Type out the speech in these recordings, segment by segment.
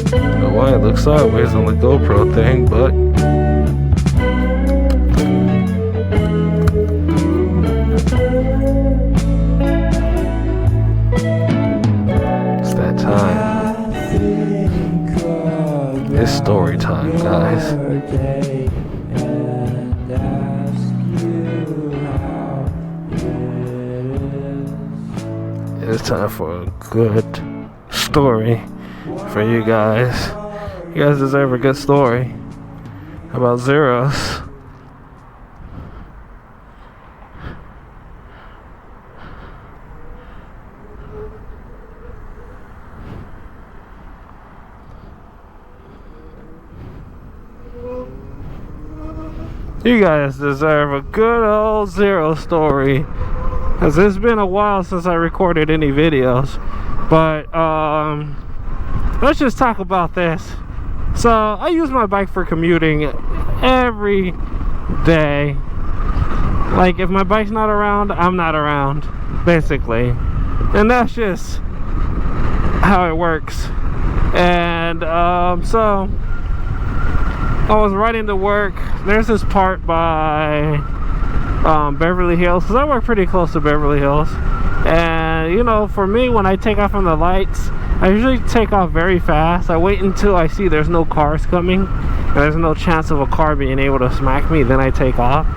Don't know why it looks sideways on the GoPro thing, but it's that time. It's story time, guys. It's time for a good story for you guys. You guys deserve a good story about zeros. You guys deserve a good old zero story, because it's been a while since I recorded any videos. But let's just talk about this. So I use my bike for commuting every day. Like, if my bike's not around, I'm not around, basically. And that's just how it works. And so I was riding to work. There's this part by Beverly Hills, because I work pretty close to Beverly Hills. And you know, for me, when I take off from the lights, I usually take off very fast. I wait until I see there's no cars coming and there's no chance of a car being able to smack me, then I take off.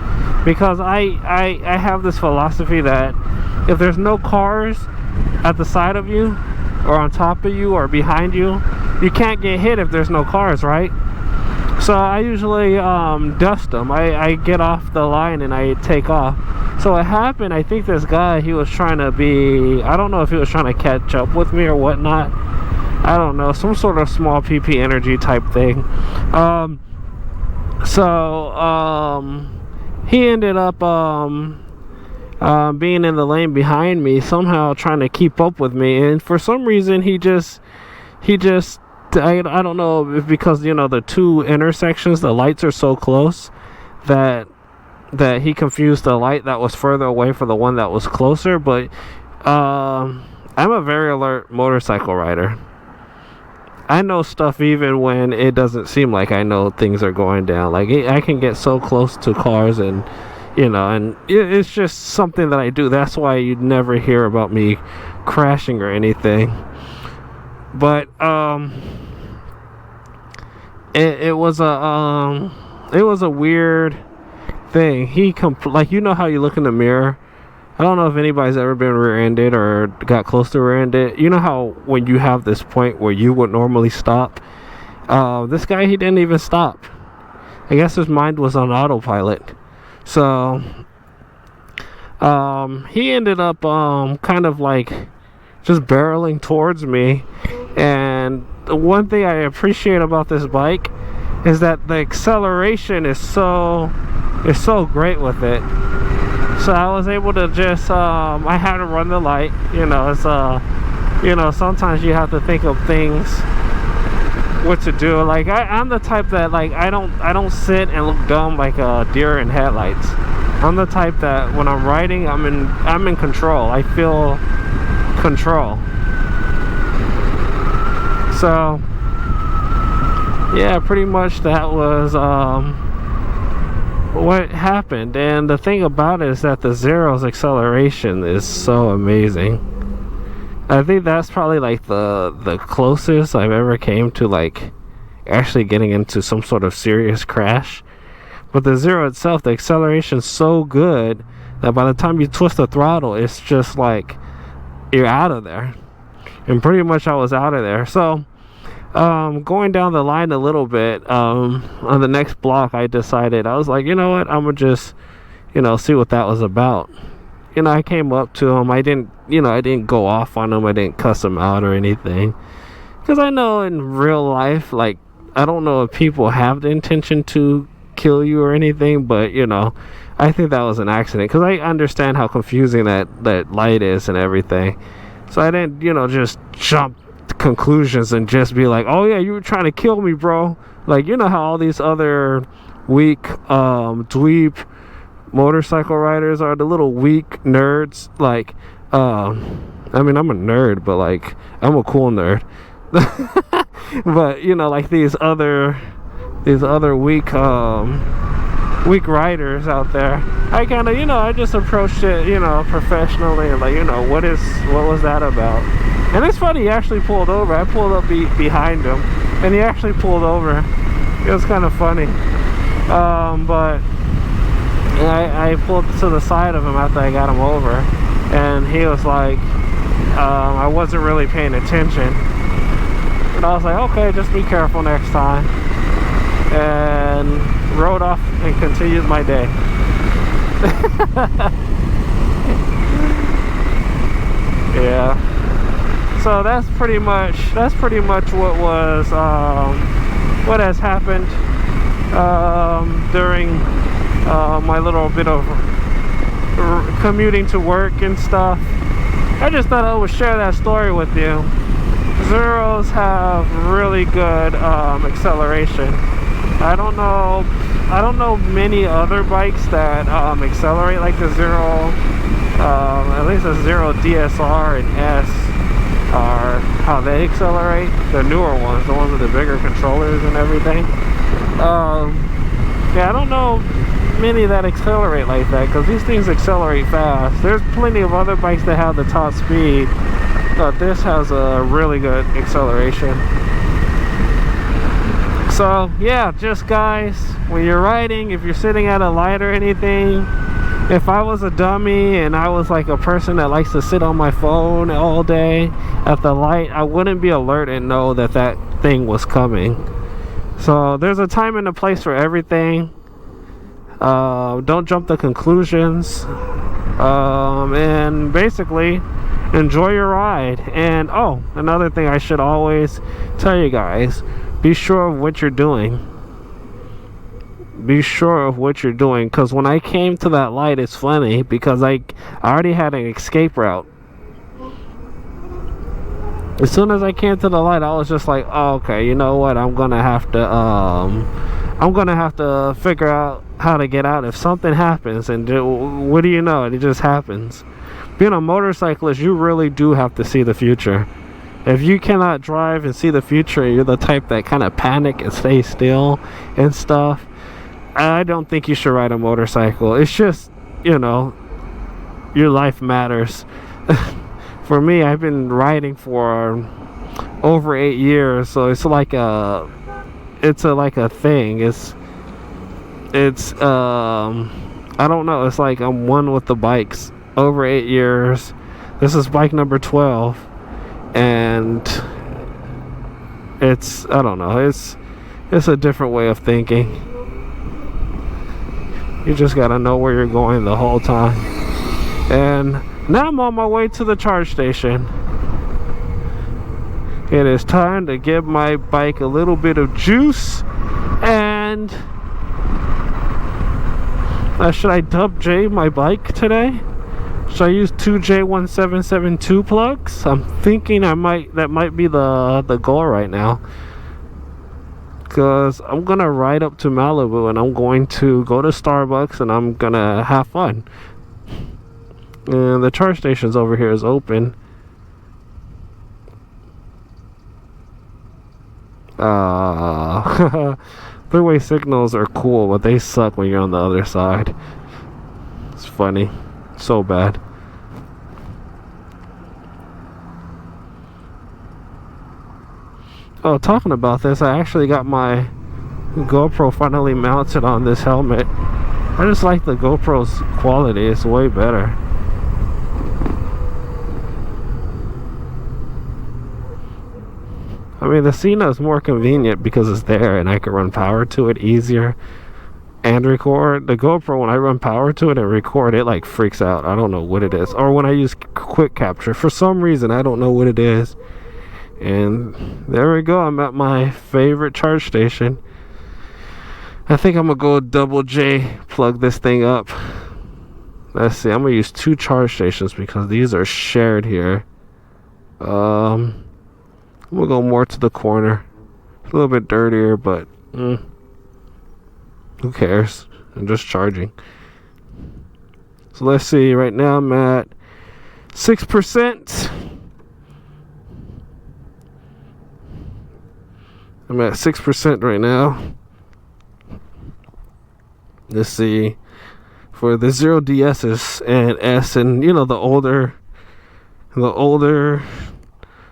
Because I have this philosophy that if there's no cars at the side of you or on top of you or behind you, you can't get hit if there's no cars, right? So I usually dust them. I get off the line and I take off. So what happened, I think this guy, he was trying to be, I don't know if he was trying to catch up with me or whatnot. I don't know, some sort of small PP energy type thing. He ended up being in the lane behind me, somehow trying to keep up with me. And for some reason, he just I don't know if because, you know, the two intersections, the lights are so close that he confused the light that was further away for the one that was closer. But I'm a very alert motorcycle rider. I know stuff even when it doesn't seem like I know things are going down. Like, I can get so close to cars, and you know, and it's just something that I do. That's why you'd never hear about me crashing or anything. But it was a weird thing. He like, you know how you look in the mirror. I don't know if anybody's ever been rear-ended or got close to rear-ended. You know how when you have this point where you would normally stop, this guy, he didn't even stop. I guess his mind was on autopilot. So he ended up kind of like just barreling towards me. And the one thing I appreciate about this bike is that the acceleration is so great with it. So I was able to just I had to run the light. You know, it's you know, sometimes you have to think of things, what to do. Like, I'm the type that, like, I don't sit and look dumb like a deer in headlights. I'm the type that when I'm riding, I'm in control. I feel control. So yeah, pretty much that was what happened. And the thing about it is that the Zero's acceleration is so amazing. I think that's probably like the closest I've ever came to like actually getting into some sort of serious crash. But the Zero itself, the acceleration's so good that by the time you twist the throttle, it's just like you're out of there. And pretty much I was out of there. So going down the line a little bit, on the next block, I decided, I was like, you know what, I'm gonna just, you know, see what that was about. You know, I came up to him. I didn't go off on him. I didn't cuss him out or anything, because I know in real life, like, I don't know if people have the intention to kill you or anything, but you know, I think that was an accident, because I understand how confusing that light is and everything. So I didn't, you know, just jump to conclusions and just be like, oh yeah, you were trying to kill me, bro. Like, you know how all these other weak dweeb motorcycle riders are, the little weak nerds. Like I mean, I'm a nerd, but like, I'm a cool nerd. But you know, like these other weak riders out there, I kind of, you know, I just approached it, you know, professionally, and like, you know, what was that about? And it's funny, he actually pulled over. I pulled up behind him, and he actually pulled over. It was kind of funny. But I pulled to the side of him after I got him over, and he was like, I wasn't really paying attention. And I was like, okay, just be careful next time. And rode off and continued my day. Yeah. So that's pretty much what was what has happened during my little bit of commuting to work and stuff. I just thought I would share that story with you. Zeros have really good acceleration. I don't know many other bikes that accelerate like the Zero. At least the Zero DSR and S are how they accelerate. The newer ones, the ones with the bigger controllers and everything. Yeah, I don't know many that accelerate like that, because these things accelerate fast. There's plenty of other bikes that have the top speed, but this has a really good acceleration. So yeah, just guys, when you're riding, if you're sitting at a light or anything, if I was a dummy and I was like a person that likes to sit on my phone all day at the light, I wouldn't be alert and know that that thing was coming. So there's a time and a place for everything. Don't jump to conclusions, and basically enjoy your ride. And oh, another thing I should always tell you guys, be sure of what you're doing. Be sure of what you're doing, because when I came to that light, it's funny because I already had an escape route. As soon as I came to the light, I was just like, oh, okay, you know what, I'm gonna have to figure out how to get out if something happens. And what do you know, it just happens. Being a motorcyclist, you really do have to see the future. If you cannot drive and see the future, you're the type that kind of panic and stay still and stuff, I don't think you should ride a motorcycle. It's just, you know, your life matters. For me, I've been riding for over 8 years, so it's like a thing. It's I don't know, it's like I'm one with the bikes. Over 8 years. This is bike number 12, and it's, I don't know, it's a different way of thinking. You just gotta know where you're going the whole time. And now I'm on my way to the charge station. It is time to give my bike a little bit of juice. And should I dub J my bike today? Should I use 2 J1772 plugs? I'm thinking that might be the goal right now. Because I'm gonna ride up to Malibu and I'm going to go to Starbucks and I'm gonna have fun. And the charge stations over here is open. Three-way signals are cool, but they suck when you're on the other side. It's funny. So bad. Oh, talking about this, I actually got my GoPro finally mounted on this helmet. I just like the GoPro's quality. It's way better. I mean, the Sena is more convenient because it's there and I can run power to it easier and record. The GoPro, when I run power to it and record, it like freaks out. I don't know what it is. Or when I use quick capture, for some reason, I don't know what it is. And there we go. I'm at my favorite charge station. I think I'm gonna go double J plug this thing up. Let's see. I'm gonna use 2 charge stations because these are shared here. I'm gonna go more to the corner. It's a little bit dirtier, but who cares? I'm just charging. So let's see. Right now I'm at 6%. I'm at 6% right now. Let's see. For the 0DSs and S, and you know, the older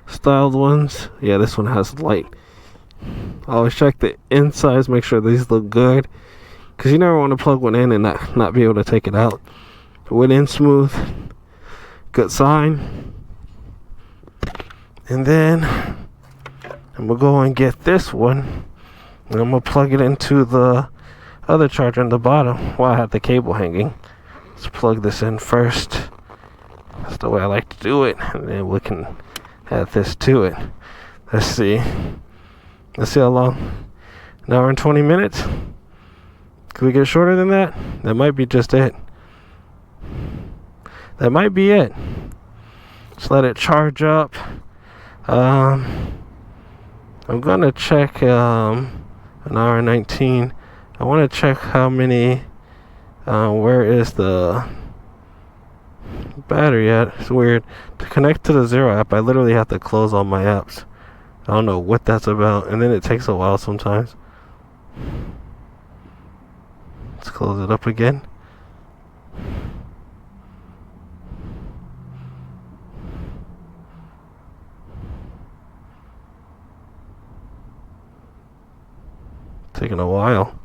styled ones. Yeah, this one has light. Always check the insides, make sure these look good, because you never want to plug one in and not be able to take it out. Went in smooth, good sign. And then I'm gonna go and get this one, and I'm gonna plug it into the other charger on the bottom while I have the cable hanging. Let's plug this in first. That's the way I like to do it, and then we can add this to it. Let's see how long. An hour and 20 minutes. Can we get shorter than that? That might be just it. That might be it. Just let it charge up. I'm gonna check an hour and 19. I want to check how many, where is the battery at. It's weird. To connect to the Zero app, I literally have to close all my apps. I don't know what that's about, and then it takes a while sometimes. Let's close it up again. Taking a while.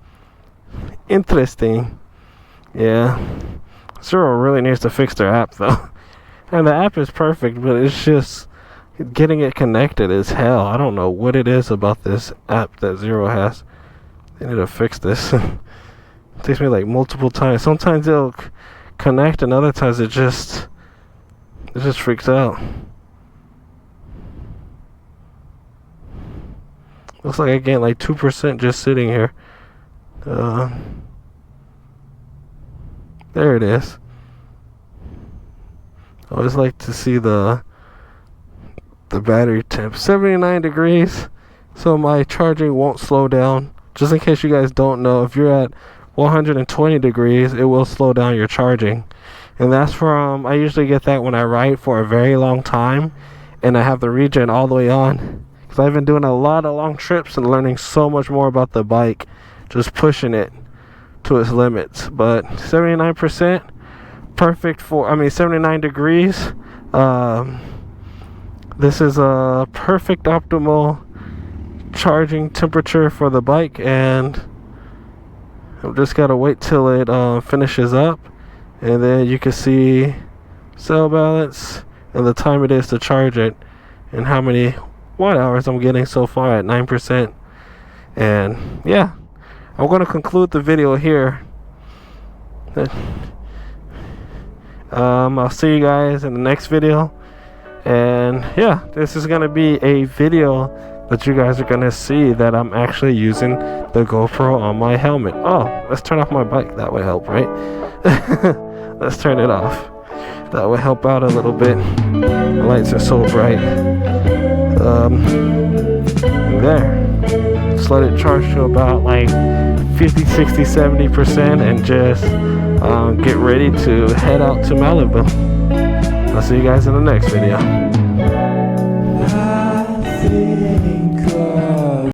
Interesting. Yeah. Zero really needs to fix their app though. And the app is perfect, but it's just getting it connected is hell. I don't know what it is about this app that Zero has. They need to fix this. It takes me like multiple times. Sometimes it'll connect, and other times it just freaks out. Looks like I gained like 2% just sitting here. There it is. I always like to see the battery temp. 79 degrees, so my charging won't slow down. Just in case you guys don't know, if you're at 120 degrees, it will slow down your charging. And that's from, I usually get that when I ride for a very long time and I have the regen all the way on. Because I've been doing a lot of long trips and learning so much more about the bike, just pushing it to its limits. But 79%, perfect for, 79 degrees. This is a perfect optimal charging temperature for the bike, and I've just got to wait till it finishes up, and then you can see cell balance and the time it is to charge it and how many watt hours I'm getting so far at 9%. And yeah, I'm going to conclude the video here. I'll see you guys in the next video. And yeah, this is going to be a video that you guys are going to see that I'm actually using the GoPro on my helmet. Oh, let's turn off my bike. That would help, right? Let's turn it off. That would help out a little bit. The lights are so bright. There. Just let it charge to about like 50, 60, 70% and just get ready to head out to Malibu. I'll see you guys in the next video.